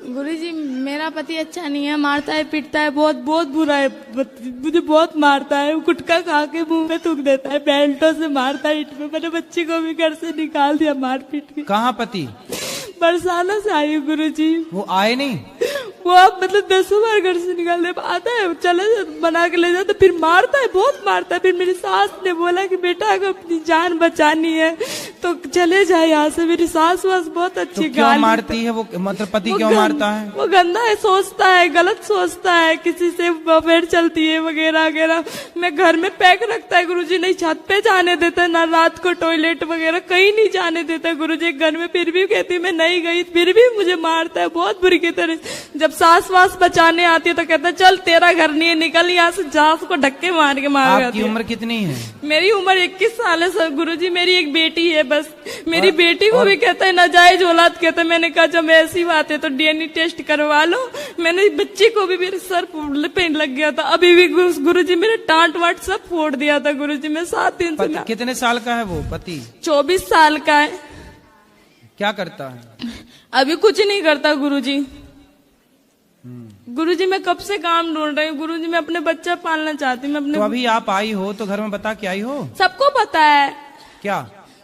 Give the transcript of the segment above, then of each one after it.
गुरुजी मेरा पति अच्छा नहीं है, मारता है पीटता है, बहुत बहुत बुरा है, मुझे बहुत मारता है। गुटखा खा के मुंह में थूक देता है, बेल्टों से मारता है, ईंट में। मैंने बच्ची को भी घर से निकाल दिया मार पीट के। कहाँ पति? बरसाना से आई हूँ गुरुजी। वो आए नहीं? वो आप मतलब 10 बार घर से निकाल दे, आता है चले बना के ले जाता, फिर मारता है, बहुत मारता है। फिर मेरी सास ने बोला कि बेटा अगर अपनी जान बचानी है तो चले जाए यहाँ से। मेरी सास वास बहुत अच्छी। तो क्यों मारती है वो, मतलब पति क्यों मारता है? वो गंदा है, सोचता है, गलत सोचता है, किसी से अफेयर चलती है वगैरह वगैरह। मैं घर में पैक रखता है गुरुजी, नहीं छत पे जाने देता है, ना रात को टॉयलेट वगैरह कहीं नहीं जाने देता है गुरुजी। घर में फिर भी कहती मैं नहीं गई, फिर भी मुझे मारता है बहुत बुरी की तरह। जब सास वास बचाने आती है तो कहता है चल तेरा घर नहीं है, निकल यहाँ से। सास को धक्के मार के मार जाती है। आपकी उम्र कितनी है? मेरी उम्र 21 साल है सर गुरुजी। मेरी एक बेटी है बस। मेरी बेटी को भी कहता है नाजायज औलाद कहता है। मैंने कहा जब ऐसी बात है तो डीएनए टेस्ट करवा लो। मैंने बच्ची को भी मेरे सर पे लग गया था, अभी भी गुरुजी मेरे टांट वाट सब फोड़ दिया था गुरुजी। मैं 7 दिन से। कितने साल का है वो पति? 24 साल का है। क्या करता है? अभी कुछ नहीं करता गुरुजी। गुरुजी मैं कब से काम ढूंढ रही हूँ गुरुजी। मैं अपने बच्चा पालना चाहती हूँ। मैं अपने तो अभी आप आई हो तो घर में बता के आई हो? सबको पता है। क्या?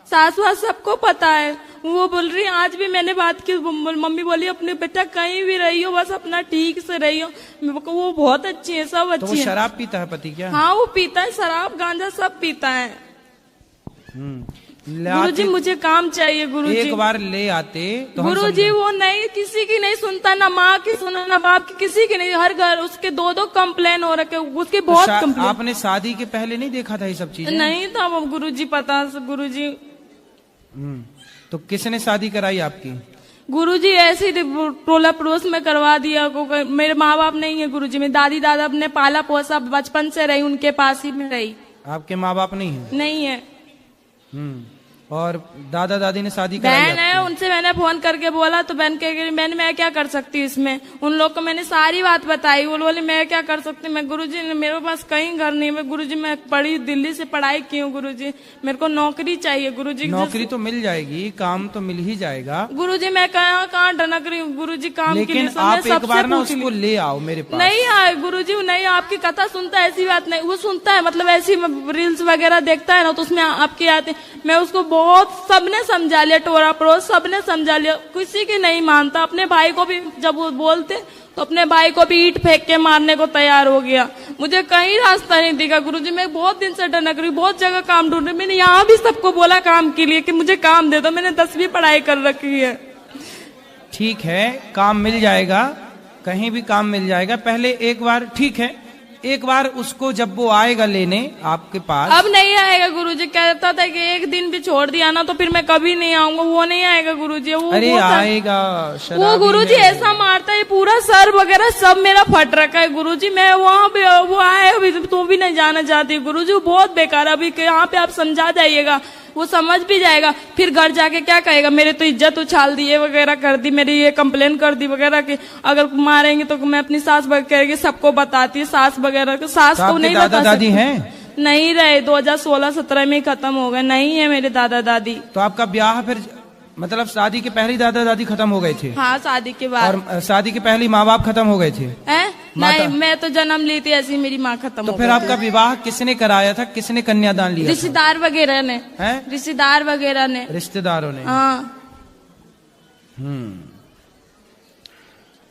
सास वास सबको पता है। वो बोल रही आज भी मैंने बात की, मम्मी बोली अपने बेटा कहीं भी रही हो बस अपना ठीक से रही हो। वो बहुत अच्छी है, सब अच्छी है। तो वो शराब पीता है पति क्या? हाँ वो पीता है, शराब गांजा सब पीता है। गुरुजी मुझे काम चाहिए गुरुजी। एक बार ले आते तो गुरुजी वो नहीं, किसी की नहीं सुनता, ना माँ की सुना ना बाप की, किसी की नहीं। हर घर उसके 2-2 कंप्लेन हो रखे, उसके बहुत कंप्लेन। आपने शादी के पहले नहीं देखा था ये सब चीजें? नहीं था वो गुरुजी, पता गुरुजी। तो किसने शादी कराई आपकी? गुरुजी ऐसे टोला पड़ोस में करवा दिया। मेरे माँ बाप नहीं है गुरुजी। मेरी दादी दादा अपने पाला पोसा, बचपन से रही, उनके पास ही में रही। आपके माँ बाप नहीं है? नहीं है। और दादा दादी ने शादी कराई? बहन है, उनसे मैंने फोन करके बोला तो बहन कह बहन मैं क्या कर सकती हूँ इसमें। उन लोग को मैंने सारी बात बताई। वो बोले मैं क्या कर सकती हूँ। मैं गुरुजी मेरे पास कहीं घर नहीं है गुरुजी। मैं पढ़ी, दिल्ली से पढ़ाई की हूँ गुरुजी। मेरे को नौकरी चाहिए गुरुजी। नौकरी तो मिल जाएगी, काम तो मिल ही जाएगा गुरुजी। मैं कहाँ ढनक रही हूँ गुरुजी काम के लिए। लेकिन आप एक बार ना उसको ले आओ मेरे पास। नहीं आए गुरुजी, नहीं। आपकी कथा सुनता है, ऐसी बात नहीं। वो सुनता है, मतलब ऐसी रील्स वगैरह देखता है ना, तो उसमें आपके आते। मैं उसको बहुत सबने समझा लिया, टोरा पड़ोस सबने समझा लिया, किसी की नहीं मानता। अपने भाई को भी जब वो बोलते तो अपने भाई को भी ईंट फेंक के मारने को तैयार हो गया। मुझे कहीं रास्ता नहीं दिखा गुरुजी। मैं बहुत दिन से डनक रही, बहुत जगह काम ढूंढ रही। मैंने यहाँ भी सबको बोला काम के लिए कि मुझे काम दे दो। मैंने 10वीं पढ़ाई कर रखी है। ठीक है, काम मिल जाएगा, कहीं भी काम मिल जाएगा। पहले एक बार, ठीक है, एक बार उसको जब वो आएगा लेने आपके पास। अब नहीं आएगा गुरुजी। कहता था कि एक दिन भी छोड़ दिया ना तो फिर मैं कभी नहीं आऊंगा। वो नहीं आएगा गुरुजी। वो अरे आएगा। वो गुरुजी ऐसा मारता है, पूरा सर वगैरह सब मेरा फट रखा है गुरुजी। मैं वहाँ पे वो आए अभी तो भी नहीं जाना चाहती गुरुजी। वो बहुत बेकार। अभी यहाँ पे आप समझा जाइएगा, वो समझ भी जाएगा। फिर घर जाके क्या कहेगा, मेरे तो इज्जत उछाल दी, ये वगैरह कर दी, मेरी ये कंप्लेन कर दी वगैरह की। अगर मारेंगे तो मैं अपनी सास वगैरह सबको बताती है, सास वगैरह को। सास को नहीं बता सकती। दादी हैं? नहीं रहे, 2016-17 में खत्म हो गए। नहीं है मेरे दादा दादी। तो आपका ब्याह फिर मतलब शादी के पहले दादा दादी खत्म हो गए थे? हाँ शादी के बाद। और शादी के पहले माँ बाप खत्म हो गए थे? नहीं, मैं तो जन्म ली थी ऐसी, मेरी माँ खत्म तो फिर आपका विवाह किसने कराया था, किसने कन्यादान लिया? रिश्तेदार वगैरह ने। रिश्तेदार वगैरह ने। रिश्तेदारों ने? हाँ।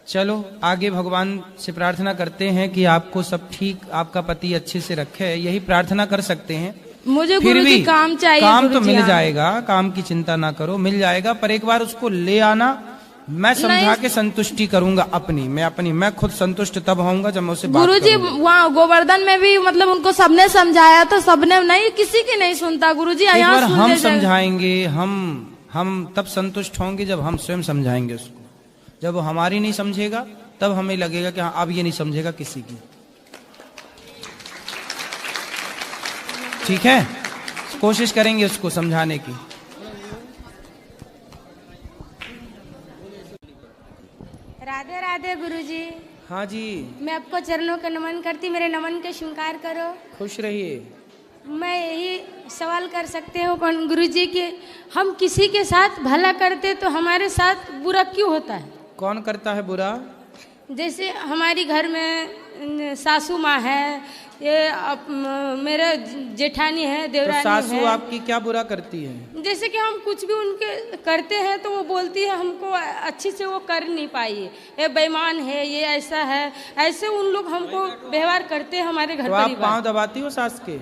चलो आगे भगवान से प्रार्थना करते हैं कि आपको सब ठीक, आपका पति अच्छे से रखे, यही प्रार्थना कर सकते हैं। मुझे गुरुजी काम चाहिए। काम तो मिल जाएगा, काम की चिंता ना करो, मिल जाएगा। पर एक बार उसको ले आना, मैं समझा के संतुष्टि करूंगा अपनी। मैं खुद संतुष्ट तब होऊंगा जब मैं उससे बात गुरुजी वहाँ गोवर्धन में भी मतलब उनको सबने समझाया तो सबने नहीं, किसी की नहीं सुनता गुरुजी। एक बार हम समझाएंगे, हम तब संतुष्ट होंगे जब हम स्वयं समझाएंगे उसको। जब वो हमारी नहीं समझेगा तब हमें लगेगा कि हाँ अब ये नहीं समझेगा किसी की। ठीक है, कोशिश करेंगे उसको समझाने की। राधे राधे गुरुजी। हाँ जी। मैं आपको चरणों का नमन करती, मेरे नमन का स्वीकार करो। खुश रहिए। मैं यही सवाल कर सकते हो गुरुजी कि हम किसी के साथ भला करते तो हमारे साथ बुरा क्यों होता है? कौन करता है बुरा? जैसे हमारी घर में सासू माँ है, ये मेरे जेठानी है, तो देवरानी सासू है। आपकी क्या बुरा करती है? जैसे कि हम कुछ भी उनके करते हैं तो वो बोलती है हमको अच्छी से वो कर नहीं पाई है, ये बेईमान है, ये ऐसा है, ऐसे उन लोग हमको व्यवहार करते हैं हमारे घर तो आप परिवार। पाँव दबाती हो सास के?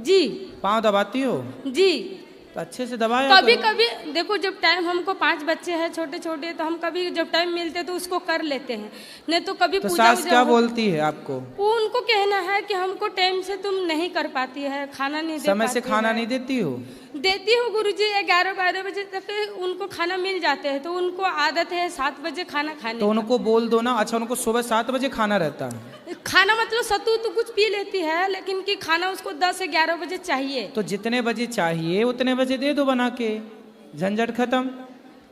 जी पाँव दबाती हो? जी। तो अच्छे से दबाया कभी करो। कभी देखो, जब टाइम, हमको 5 बच्चे हैं छोटे छोटे, तो हम कभी जब टाइम मिलते हैं तो उसको कर लेते हैं, नहीं तो कभी तो पूजा सास वूजा क्या हो- बोलती है आपको? वो उनको कहना है कि हमको टाइम से तुम नहीं कर पाती है, खाना नहीं दे समय से पाती खाना है। नहीं देती हो? देती हूँ गुरुजी, 11-12 बजे तक उनको खाना मिल जाते हैं, तो उनको आदत है 7 बजे खाना खाने तो का। उनको बोल दो ना। अच्छा, उनको सुबह 7 बजे खाना रहता है? खाना मतलब सत्तू तो कुछ पी लेती है, लेकिन कि खाना उसको 10 से 11 बजे चाहिए। तो जितने बजे चाहिए उतने बजे दे दो बना के, झंझट खत्म।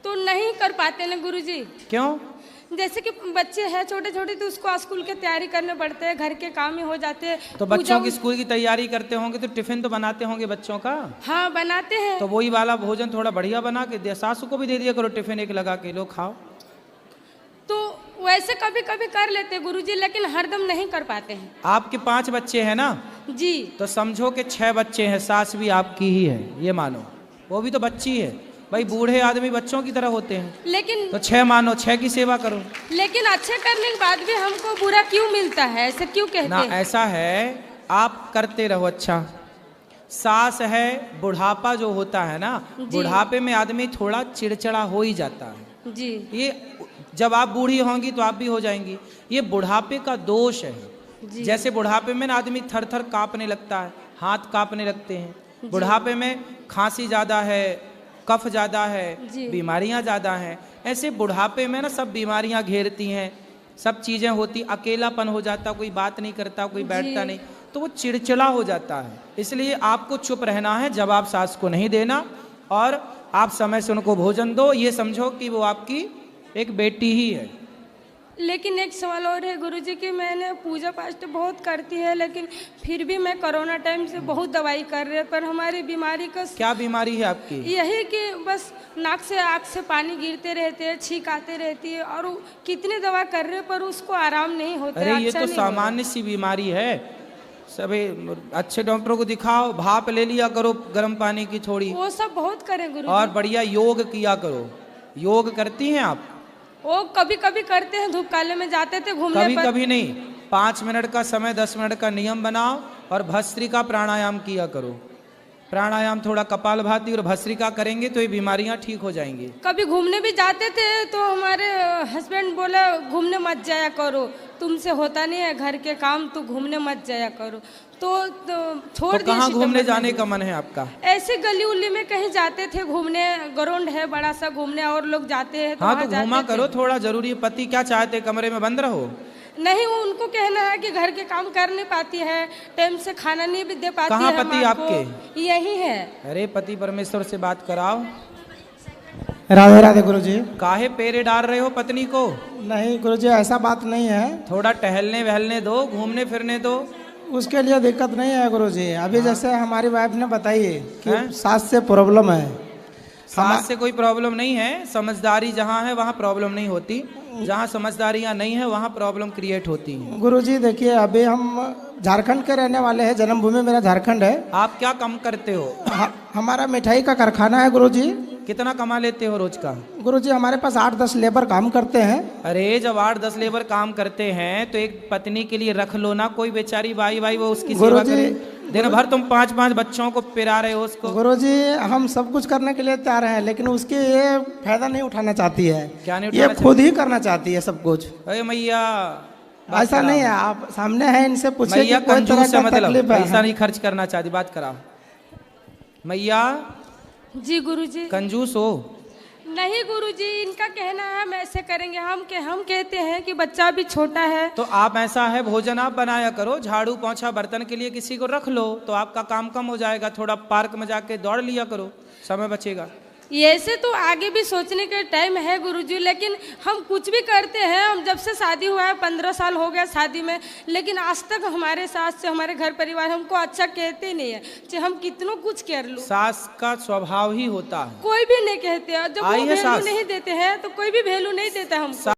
तो नहीं कर पाते ना गुरुजी। क्यों? जैसे कि बच्चे हैं छोटे छोटे, तो उसको स्कूल की तैयारी करने पड़ते हैं, घर के काम ही हो जाते हैं। तो बच्चों की स्कूल की तैयारी करते होंगे तो टिफिन तो बनाते होंगे बच्चों का? हाँ बनाते हैं। तो वही वाला भोजन थोड़ा बढ़िया बना के दे, सासू को भी दे दिया करो टिफिन एक लगा के, लो खाओ। तो वैसे कभी कभी कर लेते हैं गुरुजी, लेकिन हरदम नहीं कर पाते हैं। आपके 5 बच्चे हैं ना? जी। तो समझो कि 6 बच्चे हैं, सास भी आपकी ही है, ये मानो। वो भी तो बच्ची है भाई, बूढ़े आदमी बच्चों की तरह होते हैं। लेकिन तो 6 मानो, 6 की सेवा करो। लेकिन अच्छे करने के बाद भी हमको बुरा क्यों मिलता है, ऐसे क्यों कहते ना हैं? ऐसा है, आप करते रहो। अच्छा, सास है, बुढ़ापा जो होता है ना, बुढ़ापे में आदमी थोड़ा चिड़चिड़ा हो ही जाता है। जी ये जब आप बूढ़ी होंगी तो आप भी हो जाएंगी। ये बुढ़ापे का दोष है। जी। जैसे बुढ़ापे में ना आदमी थर थर कांपने लगता है, हाथ कांपने लगते हैं। बुढ़ापे में खांसी ज़्यादा है, कफ ज़्यादा है, जी। बीमारियां ज़्यादा हैं। ऐसे बुढ़ापे में ना सब बीमारियां घेरती हैं, सब चीज़ें होती, अकेलापन हो जाता, कोई बात नहीं करता, कोई बैठता नहीं, तो वो चिड़चिड़ा हो जाता है। इसलिए आपको चुप रहना है, जवाब सास को नहीं देना, और आप समय से उनको भोजन दो। ये समझो कि वो आपकी एक बेटी ही है। लेकिन एक सवाल और है गुरुजी कि मैंने पूजा पाठ बहुत करती है, लेकिन फिर भी मैं कोरोना टाइम से बहुत दवाई कर रही है, पर हमारी बीमारी का क्या बीमारी है आपकी? यही कि बस नाक से आँख से पानी गिरते रहते हैं, छींक आते रहती है, और कितनी दवा कर रहे हैं पर उसको आराम नहीं होता। अरे ये अच्छा तो नहीं हो रहा। सामान्य सी बीमारी है। सभी अच्छे डॉक्टरों को दिखाओ, भाप ले लिया करो गर्म पानी की थोड़ी, वो सब बहुत करें गुरुजी। और बढ़िया योग किया करो। योग करती हैं आप? वो कभी कभी करते हैं, धूप काले में जाते थे घूमने कभी पर। कभी नहीं, 5 मिनट का समय, 10 मिनट का नियम बनाओ, और भस्त्रिका प्राणायाम किया करो। प्राणायाम थोड़ा कपालभाति और भस्त्रिका करेंगे तो ये बीमारियां ठीक हो जाएंगी। कभी घूमने भी जाते थे तो हमारे हस्बैंड बोले घूमने मत जाया करो, तुमसे होता नहीं है घर के काम, तो घूमने मत जाया करो। तो छोड़ तो दिए। कहाँ घूमने सितंबर जाने में। का मन है आपका? ऐसे गली उली में कहीं जाते थे घूमने, ग्राउंड है बड़ा सा घूमने, और लोग जाते हैं तो हाँ, वहाँ तो जाते घूमा थे। करो थोड़ा, जरूरी है। पति क्या चाहते, कमरे में बंद रहो? नहीं, वो उनको कहना है कि घर के काम कर नहीं पाती है, टाइम से खाना नहीं भी दे पाती कहाँ है। पति माँ को। आपके? यही है। अरे पति परमेश्वर से बात कराओ। राधे राधे गुरुजी। काहे पेरे डाल रहे हो पत्नी को? नहीं गुरुजी, ऐसा बात नहीं है, थोड़ा टहलने वहलने दो, घूमने फिरने दो। उसके लिए दिक्कत नहीं है गुरुजी। अभी जैसे हमारी वाइफ ने बताई हैं? कि सास से प्रॉब्लम है। सास से कोई प्रॉब्लम नहीं है, समझदारी जहाँ है वहाँ प्रॉब्लम नहीं होती, जहाँ समझदारियाँ नहीं है वहाँ प्रॉब्लम क्रिएट होती है। गुरुजी देखिए, अभी हम झारखंड के रहने वाले हैं, जन्मभूमि मेरा झारखंड है। आप क्या काम करते हो? हमारा मिठाई का कारखाना है गुरुजी। कितना कमा लेते हो रोज का? गुरुजी हमारे पास 8-10 लेबर काम करते हैं। अरे जब 8-10 लेबर काम करते हैं तो एक पत्नी के लिए रख लो ना कोई बेचारी बाई वो उसकी सेवा गुरुजी, करे। दिन भर तुम 5-5 बच्चों को पिला रहे हो उसको। गुरुजी हम सब कुछ करने के लिए तैयार हैं, लेकिन उसके ये फायदा नहीं उठाना चाहती है। क्या नहीं ये उठाना खुद ही करना चाहती है सब कुछ। अरे मैया, ऐसा नहीं है, आप सामने हैं, इनसे पूछिए मैया कि कोई तरह कंजूस है, का मतलब तकलीफ है। पैसा नहीं खर्च करना चाहती। बात कराओ मैया। जी गुरुजी। कंजूस हो? नहीं गुरुजी, इनका कहना है हम ऐसे करेंगे, हम कहते हैं कि बच्चा भी छोटा है। तो आप ऐसा है, भोजन आप बनाया करो, झाड़ू पोंछा बर्तन के लिए किसी को रख लो तो आपका काम कम हो जाएगा। थोड़ा पार्क में जाके दौड़ लिया करो, समय बचेगा। ऐसे तो आगे भी सोचने का टाइम है गुरुजी, लेकिन हम कुछ भी करते हैं। हम जब से शादी हुआ है 15 साल हो गया शादी में, लेकिन आज तक हमारे सास से हमारे घर परिवार हमको अच्छा कहते नहीं है, चाहे हम कितनों कुछ कर लूं। सास का स्वभाव ही होता है, कोई भी नहीं कहते, जब वो आई है वैल्यू सास। नहीं देते हैं तो कोई भी वैल्यू नहीं देता हमको।